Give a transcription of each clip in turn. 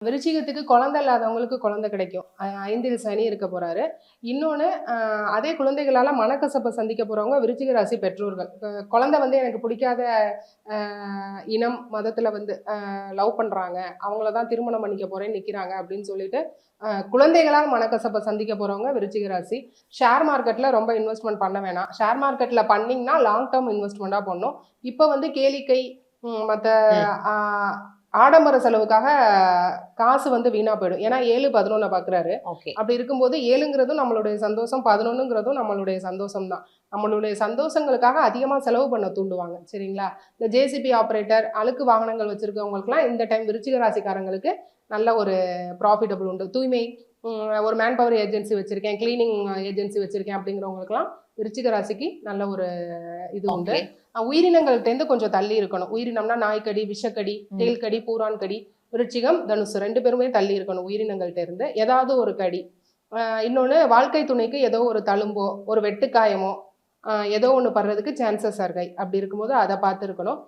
விருச்சிகத்துக்கு குழந்தை இல்லாதவங்களுக்கு குழந்தை கிடைக்கும். 5ல் சனி இருக்க போறாரு. இன்னொன்னு அதே குழந்தைகளால மனக்கசப்பை சந்திக்க போறவங்க விருச்சிக ராசி பெற்றோர்கள். குழந்தை வந்து எனக்கு பிடிக்காத இனம், மதத்துல வந்து லவ் பண்றாங்க, அவங்கள தான் திருமணம் பண்ணிக்க போறேன்னு நிக்கிறாங்க அப்படின்னு சொல்லிட்டு குழந்தைகளால் மனக்கசப்பை சந்திக்க போறவங்க விருச்சிக ராசி. ஷேர் மார்க்கெட்ல ரொம்ப இன்வெஸ்ட்மெண்ட் பண்ண வேணாம். ஷேர் மார்க்கெட்ல பண்ணீங்கன்னா லாங் டேர்ம் இன்வெஸ்ட்மெண்டா பண்ணும். இப்போ வந்து கேளிக்கை மற்ற ஆடம்பர செலவுக்காக காசு வந்து வீணா போயிடும். ஏன்னா 7-11 பாக்குறாரு. அப்படி இருக்கும்போது 7ங்கிறதும் நம்மளுடைய சந்தோஷம், 11ங்கிறதும் நம்மளுடைய சந்தோஷம் தான். நம்மளுடைய சந்தோஷங்களுக்காக அதிகமா செலவு பண்ண தூண்டுவாங்க. சரிங்களா? இந்த ஜேசிபி ஆப்ரேட்டர், அழுக்கு வாகனங்கள் வச்சிருக்கவங்களுக்குலாம் இந்த டைம் விருச்சிக ராசிக்காரங்களுக்கு நல்ல ஒரு ப்ராஃபிட்டபிள் உண்டு. தூய்மை, ஒரு மேன் பவர் ஏஜென்சி வச்சிருக்கேன், கிளீனிங் ஏஜென்சி வச்சிருக்கேன் அப்படிங்கிறவங்களுக்குலாம் விருச்சிக ராசிக்கு நல்ல ஒரு இது உண்டு. உயிரினங்கள்டேருந்து கொஞ்சம் தள்ளி இருக்கணும். உயிரினம்னா நாய்க்கடி, விஷக்கடி, தேல்கடி, பூரான் கடி. விருச்சிகம், தனுசு 2 பேருமே தள்ளி இருக்கணும் உயிரினங்கள்ட்ட இருந்து. ஏதாவது ஒரு கடி. இன்னொன்று, வாழ்க்கை துணைக்கு ஏதோ ஒரு தழும்போ ஒரு வெட்டுக்காயமோ ஏதோ ஒன்று படுறதுக்கு சான்சஸ் இருக்கை. அப்படி இருக்கும்போது அதை பார்த்து இருக்கணும்.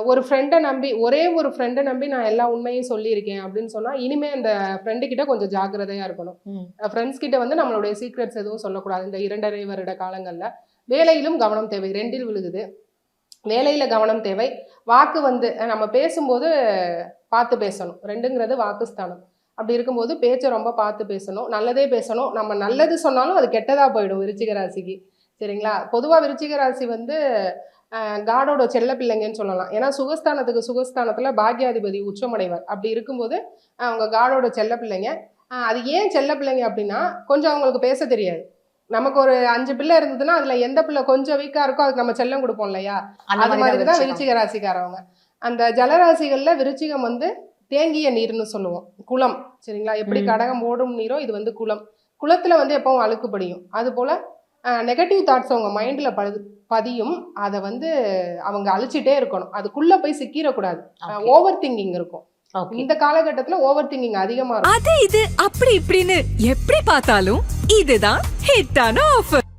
ஒரு ஃப்ரெண்டை நம்பி, ஒரே ஒரு ஃப்ரெண்டை நம்பி நான் எல்லா உண்மையும் சொல்லியிருக்கேன் அப்படின்னு சொன்னால் இனிமே அந்த ஃப்ரெண்டு கிட்ட கொஞ்சம் ஜாக்கிரதையாக இருக்கணும். ஃப்ரெண்ட்ஸ் கிட்ட வந்து நம்மளுடைய சீக்ரெட்ஸ் எதுவும் சொல்லக்கூடாது இந்த 2.5 வருட காலங்களில். வேலையிலும் கவனம் தேவை. 2ல் விழுகுது. வேலையில் கவனம் தேவை. வாக்கு வந்து நம்ம பேசும்போது பார்த்து பேசணும். 2ங்கிறது வாக்குஸ்தானம். அப்படி இருக்கும்போது பேச்சை ரொம்ப பார்த்து பேசணும். நல்லதே பேசணும். நம்ம நல்லது சொன்னாலும் அது கெட்டதாக போயிடும் விருச்சிக ராசிக்கு. சரிங்களா? பொதுவாக விருச்சிக ராசி வந்து காடோட செல்ல பிள்ளைங்கன்னு சொல்லலாம். ஏன்னா சுகஸ்தானத்தில் பாக்யாதிபதி உச்சமடைவார். அப்படி இருக்கும்போது அவங்க காடோட செல்ல பிள்ளைங்க. அது ஏன் செல்ல பிள்ளைங்க அப்படின்னா, கொஞ்சம் அவங்களுக்கு பேச தெரியாது. நமக்கு ஒரு 5 பிள்ளை இருந்ததுன்னா அதுல எந்த பிள்ளை கொஞ்சம் வீக்கா இருக்கோ அதுக்கு நம்ம செல்லம் கொடுப்போம் இல்லையா? அது மாதிரிதான் விருச்சிக ராசிக்காரவங்க. அந்த ஜலராசிகள்ல விருச்சிகம் வந்து தேங்கிய நீர்னு சொல்லுவோம், குளம். சரிங்களா? எப்படி கடகம் ஓடும் நீரோ இது வந்து குளம். குளத்துல வந்து எப்பவும் அழுக்கு படியும். அது போல நெகட்டிவ் தாட்ஸ் அவங்க மைண்ட்ல பதியும். அதை வந்து அவங்க அழிச்சிட்டே இருக்கணும். அதுக்குள்ள போய் சிக்கிடக்கூடாது. ஓவர் திங்கிங் இருக்கும். இந்த காலகட்டத்துல ஓவர் திங்கிங் அதிகமா இருக்கும். அது இது அப்படி இப்படின்னு எப்படி பார்த்தாலும் இதுதான் ஹிட்டான ஆஃபர்.